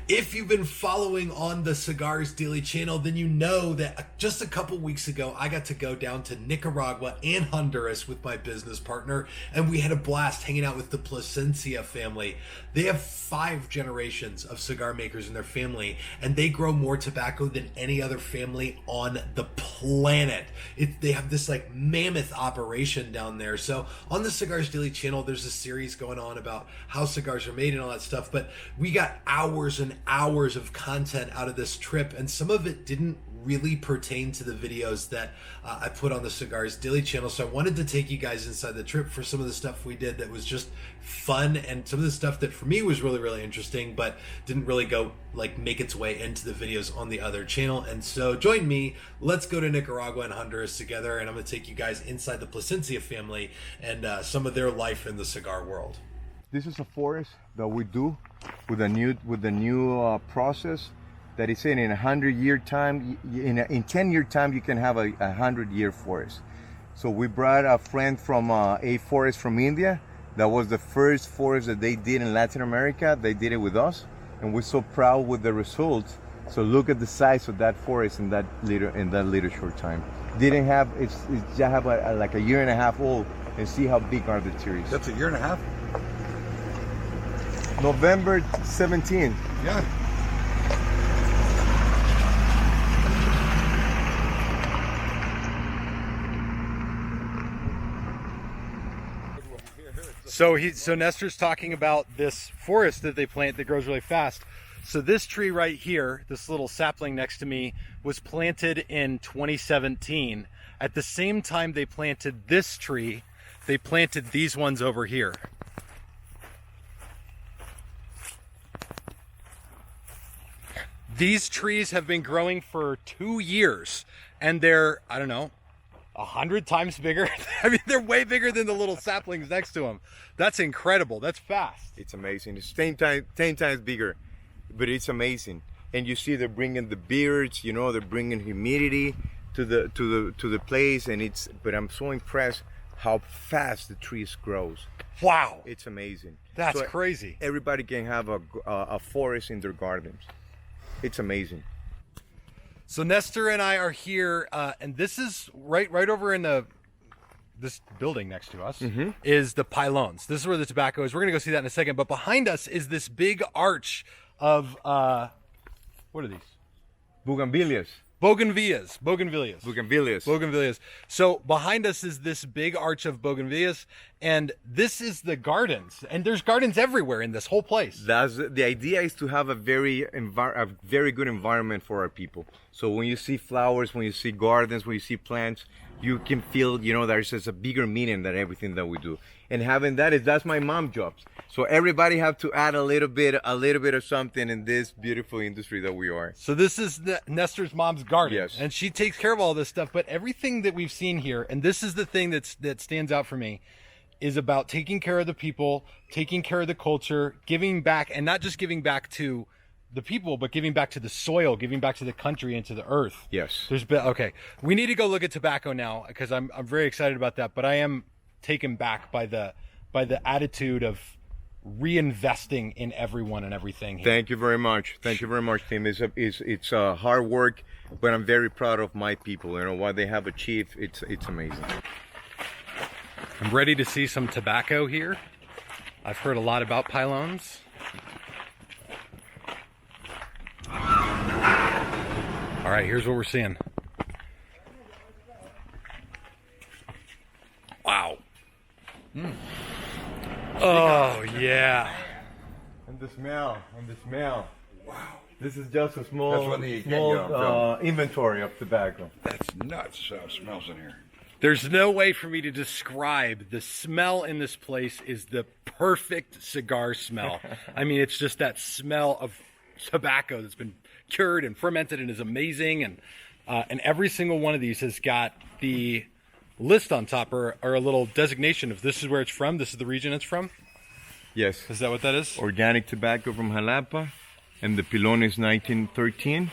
If you've been following on the Cigars Daily channel, then you know that just a couple weeks ago, I got to go down to Nicaragua and Honduras with my business partner, and we had a blast hanging out with the Plasencia family. They have 5 generations of cigar makers in their family, and they grow more tobacco than any other family on the planet. They have this like mammoth operation down there. So on the Cigars Daily channel, there's a series going on about how cigars are made and all that stuff, but we got hours and hours of content out of this trip, and some of it didn't really pertain to the videos that I put on the Cigars Daily channel. So I wanted to take you guys inside the trip for some of the stuff we did that was just fun, and some of the stuff that for me was really, really interesting, but didn't really go like make its way into the videos on the other channel. And so join me, let's go to Nicaragua and Honduras together, and I'm going to take you guys inside the Plasencia family and some of their life in the cigar world. This is a forest that we do with the new process that is in 100-year time. In 10-year time, you can have a 100-year forest. So we brought a friend from a forest from India. That was the first forest that they did in Latin America. They did it with us, and we're so proud with the results. So look at the size of that forest in that little short time. Didn't have it's just have like a year and a half old, and see how big are the trees. That's a year and a half. November 17. Yeah. So Nestor's talking about this forest that they plant that grows really fast. So this tree right here, this little sapling next to me, was planted in 2017. At the same time they planted this tree, they planted these ones over here. These trees have been growing for 2 years, and they're, I don't know, 100 times bigger. I mean, they're way bigger than the little saplings next to them. That's incredible. That's fast. It's amazing. It's 10 times bigger, but it's amazing. And you see they're bringing the beards, you know, they're bringing humidity to the place, and but I'm so impressed how fast the trees grows. Wow. It's amazing. That's crazy. Everybody can have a forest in their gardens. It's amazing. So Nestor and I are here, and this is right over in this building next to us is the pylons. This is where the tobacco is. We're gonna go see that in a second. But behind us is this big arch of what are these? Bougainvilleas. Bougainvilleas. So behind us is this big arch of bougainvilleas, and this is the gardens. And there's gardens everywhere in this whole place. The idea is to have a very good environment for our people. So when you see flowers, when you see gardens, when you see plants, you can feel, you know, there's just a bigger meaning than everything that we do. And having that's my mom's job. So everybody have to add a little bit of something in this beautiful industry that we are. So this is Nestor's mom's garden. Yes. And she takes care of all this stuff. But everything that we've seen here, and this is the thing that stands out for me, is about taking care of the people, taking care of the culture, giving back, and not just giving back to the people, but giving back to the soil, giving back to the country and to the earth. Yes. Okay. We need to go look at tobacco now, because I'm very excited about that. But I am taken back by the attitude of reinvesting in everyone and everything here. Thank you very much. Thank you very much, Tim. It's hard work, but I'm very proud of my people. You know what they have achieved. It's amazing. I'm ready to see some tobacco here. I've heard a lot about pylons. All right, here's what we're seeing. Wow. Oh, yeah. And the smell. Wow. This is just a small inventory of tobacco. That's nuts how it smells in here. There's no way for me to describe the smell in this place. Is the perfect cigar smell. I mean, it's just that smell of tobacco that's been cured and fermented and is amazing. And every single one of these has got the list on top or a little designation of this is where it's from, this is the region it's from. Yes. Is that what that is? Organic tobacco from Jalapa, and the Pilon is 1913.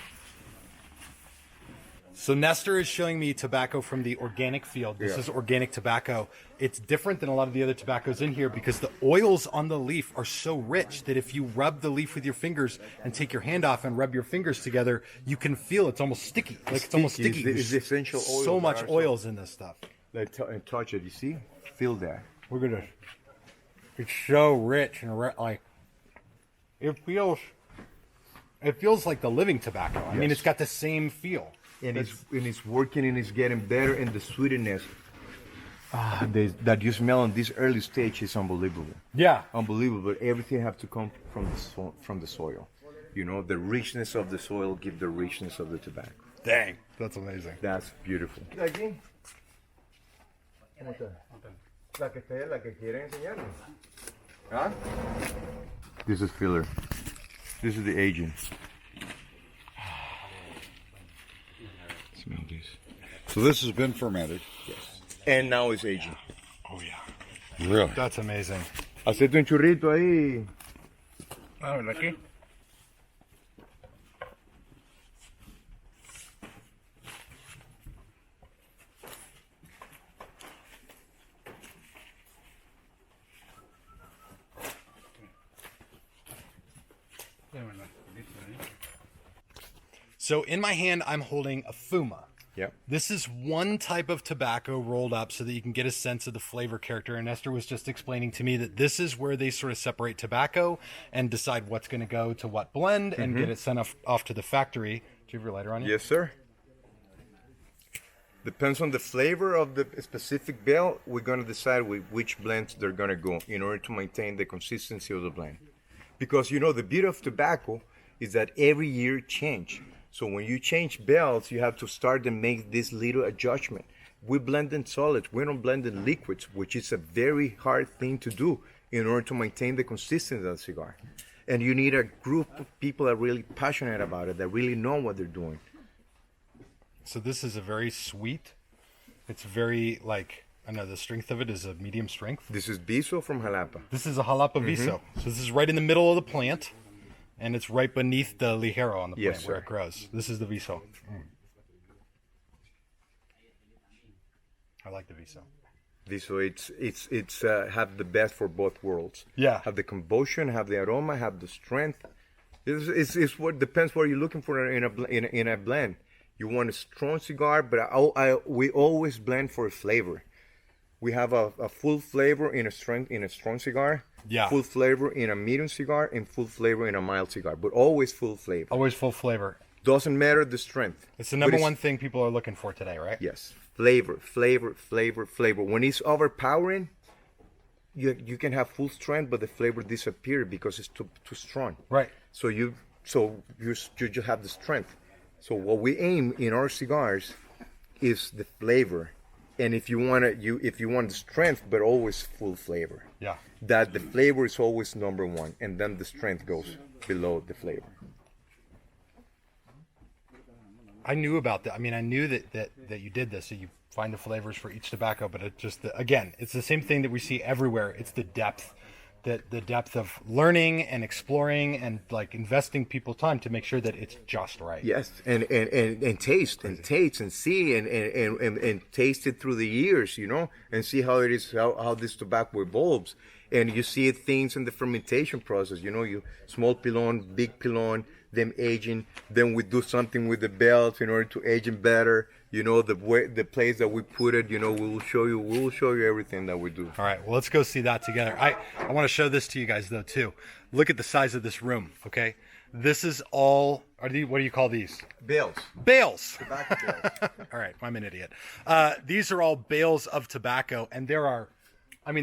So Nestor is showing me tobacco from the organic field. This is organic tobacco. It's different than a lot of the other tobaccos in here because the oils on the leaf are so rich that if you rub the leaf with your fingers and take your hand off and rub your fingers together, you can feel it's almost sticky. Like it's almost sticky. It's the essential oil. So much oils in this stuff. Like touch it. You see? Feel that. Look at this. It's so rich and like it feels like the living tobacco. I mean, it's got the same feel. And it's working and it's getting better, and the sweetness that you smell on this early stage is unbelievable. Yeah, Unbelievable. Everything have to come from the soil. You know, the richness of the soil give the richness of the tobacco. dang, that's amazing. That's beautiful. Aquí. ¿Cómo está? La que quieren enseñarme. ¿Ah? This is filler. This is the aging. Smell this. So this has been fermented. Yes. And now it's aging. Oh yeah, Really? that's amazing. Hacete un churrito ahí. A ver, aquí. So in my hand, I'm holding a fuma. Yep. This is one type of tobacco rolled up so that you can get a sense of the flavor character. And Esther was just explaining to me that this is where they sort of separate tobacco and decide what's going to go to what blend and get it sent off to the factory. Do you have your lighter on you? Yes, sir. Depends on the flavor of the specific bale. We're going to decide which blends they're going to go in order to maintain the consistency of the blend. Because, you know, the beauty of tobacco is that every year change. So when you change bales, you have to start and make this little adjustment. We blend in solids. We don't blend in liquids, which is a very hard thing to do in order to maintain the consistency of the cigar. And you need a group of people that are really passionate about it, that really know what they're doing. So this is a very sweet. It's very like, I know the strength of it is a medium strength. This is Viso from Jalapa. This is a Jalapa Viso. So this is right in the middle of the plant. And it's right beneath the ligero on the plant where it grows. This is the Viso. I like the Viso. Viso, it's have the best for both worlds. Yeah. Have the combustion, have the aroma, have the strength. It's what depends what you're looking for in a blend. You want a strong cigar, but we always blend for flavor. We have a full flavor in a strong cigar. Yeah. Full flavor in a medium cigar and full flavor in a mild cigar, but always full flavor. Always full flavor. Doesn't matter the strength. It's the number one thing people are looking for today, right? Yes. Flavor. When it's overpowering, you can have full strength, but the flavor disappears because it's too strong. Right. So you just have the strength. So what we aim in our cigars is the flavor. And if you want the strength, but always full flavor. Yeah. That the flavor is always number one, and then the strength goes below the flavor. I knew about that. I mean, I knew that you did this. So you find the flavors for each tobacco, but it just again, it's the same thing that we see everywhere. It's the depth. The depth of learning and exploring and like investing people's time to make sure that it's just right. Yes, and taste and see and taste it through the years, you know, and see how it is how this tobacco evolves, and you see things in the fermentation process. You know, you small pilon, big pilon, them aging. Then we do something with the belts in order to age them better. You know, the place that we put it, you know, we'll show you everything that we do. All right, well, let's go see that together. I want to show this to you guys, though, too. Look at the size of this room, okay? This is all, what do you call these? Bales. Bales. Tobacco bales. All right, I'm an idiot. These are all bales of tobacco, and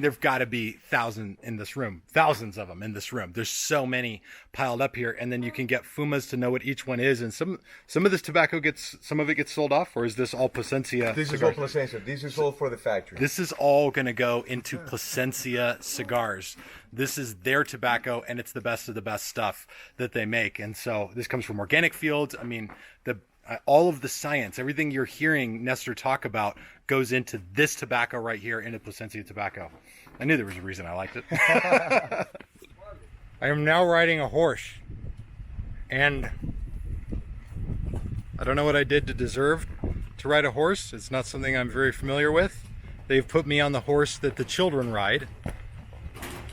there've got to be thousands of them in this room. There's so many piled up here, and then you can get fumas to know what each one is. And some of this tobacco some of it gets sold off, or is this all Plasencia? This is all Plasencia. This is all for the factory. This is all going to go into Plasencia cigars. This is their tobacco, and it's the best of the best stuff that they make. And so this comes from organic fields. I mean, all of the science, everything you're hearing Nestor talk about goes into this tobacco right here, into Plasencia tobacco. I knew there was a reason I liked it. I am now riding a horse, and I don't know what I did to deserve to ride a horse. It's not something I'm very familiar with. They've put me on the horse that the children ride.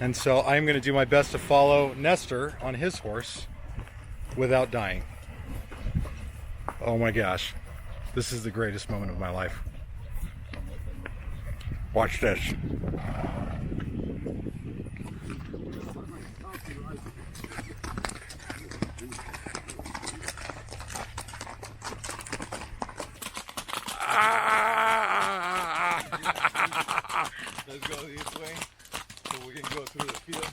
And so I'm going to do my best to follow Nestor on his horse without dying. Oh my gosh. This is the greatest moment of my life. Watch this. Let's go this way so we can go through the field.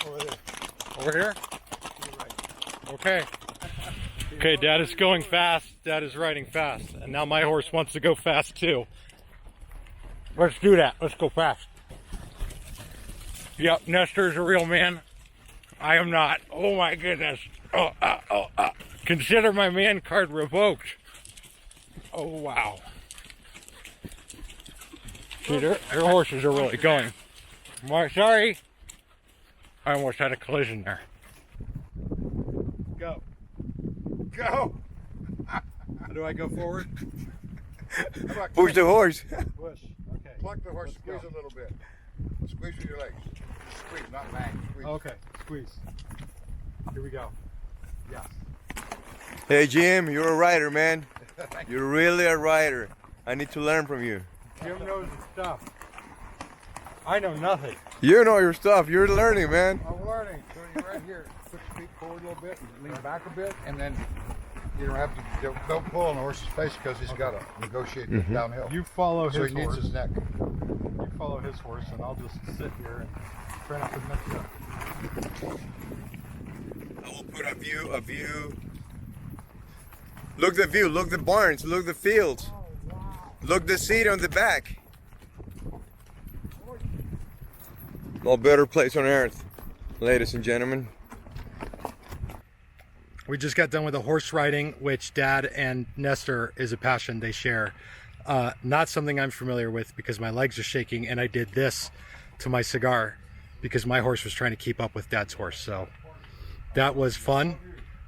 Over there. Over here? To the right. Okay. Okay, Dad is going fast. Dad is riding fast. And now my horse wants to go fast too. Let's do that. Let's go fast. Yep, Nestor's a real man. I am not. Oh my goodness. Consider my man card revoked. Oh wow. See, their horses are really going. Sorry. I almost had a collision there. Go. Go! How do I go forward? Push the horse. Push. Okay. Pluck the horse, Let's squeeze go. a little bit. Squeeze with your legs. Squeeze, not bang. Squeeze. Okay, squeeze. Here we go. Yes. Hey Jim, you're a rider, man. You're really a rider. I need to learn from you. Jim knows his stuff. I know nothing. You know your stuff. You're learning, man. I'm learning. So you're right here. Put your feet forward a little bit and lean back a bit, and then you don't have to don't pull on the horse's face because he's got to negotiate downhill. You follow so his he needs horse. his neck. You follow his horse, and I'll just sit here and try not to mess it up. I will put a view. Look the view, look the barns, look the fields. Look the seat on the back. No better place on earth, ladies and gentlemen. We just got done with a horse riding, which Dad and Nestor is a passion they share. Not something I'm familiar with because my legs are shaking, and I did this to my cigar because my horse was trying to keep up with Dad's horse. So that was fun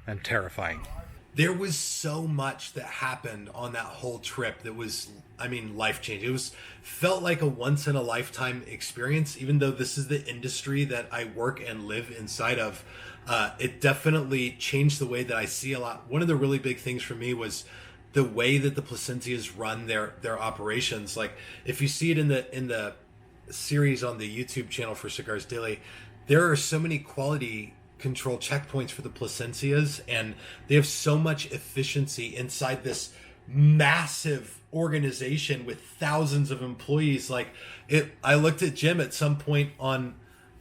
and terrifying. There was so much that happened on that whole trip that was, life-changing. It felt like a once-in-a-lifetime experience, even though this is the industry that I work and live inside of. It definitely changed the way that I see a lot. One of the really big things for me was the way that the Plasencias run their operations. Like, if you see it in the series on the YouTube channel for Cigars Daily, there are so many quality control checkpoints for the Plasencias, and they have so much efficiency inside this massive organization with thousands of employees. I looked at Jim at some point on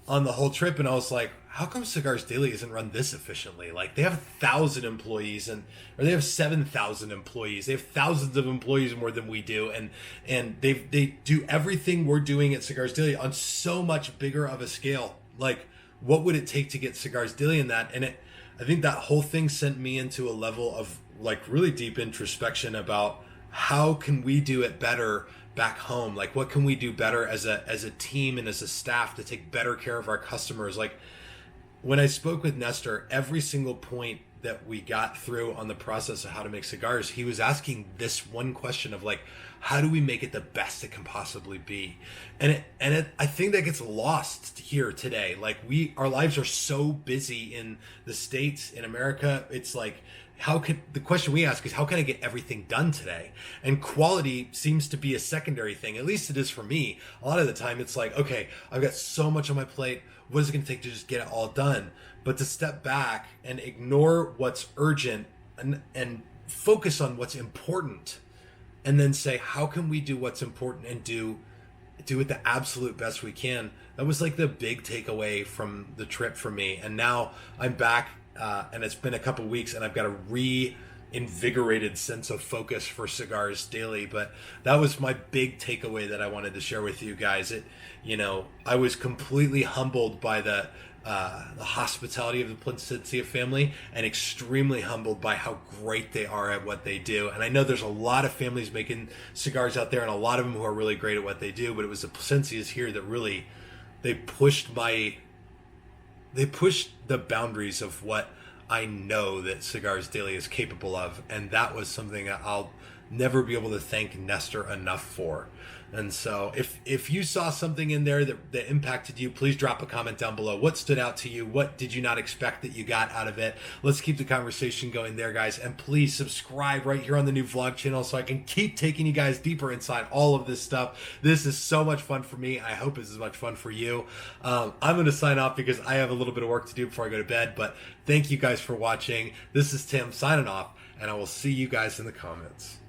the whole trip, and I was like, how come Cigars Daily isn't run this efficiently? Like, they have 1,000 employees, or they have 7,000 employees. They have thousands of employees more than we do, and they do everything we're doing at Cigars Daily on so much bigger of a scale. Like, what would it take to get Cigars Daily in that? And I think that whole thing sent me into a level of really deep introspection about how can we do it better back home? Like, what can we do better as a team and as a staff to take better care of our customers? Like, when I spoke with Nestor, every single point that we got through on the process of how to make cigars, he was asking this one question of how do we make it the best it can possibly be? And I think that gets lost here today. Like, our lives are so busy in the States, in America. It's like, the question we ask is, how can I get everything done today? And quality seems to be a secondary thing. At least it is for me. A lot of the time it's like, okay, I've got so much on my plate. What is it going to take to just get it all done? But to step back and ignore what's urgent and focus on what's important, and then say, how can we do what's important and do it the absolute best we can? That was the big takeaway from the trip for me. And now I'm back, and it's been a couple weeks, and I've got a reinvigorated sense of focus for Cigars Daily. But that was my big takeaway that I wanted to share with you guys. I was completely humbled by the hospitality of the Plasencia family, and extremely humbled by how great they are at what they do. And I know there's a lot of families making cigars out there, and a lot of them who are really great at what they do, but it was the Plasencias here that really, they pushed they push the boundaries of what I know that Cigars Daily is capable of, and that was something that I'll never be able to thank Nestor enough for. And so if you saw something in there that impacted you, please drop a comment down below. What stood out to you? What did you not expect that you got out of it? Let's keep the conversation going there, guys. And please subscribe right here on the new vlog channel so I can keep taking you guys deeper inside all of this stuff. This is so much fun for me. I hope it's as much fun for you. I'm going to sign off because I have a little bit of work to do before I go to bed. But thank you guys for watching. This is Tim signing off, and I will see you guys in the comments.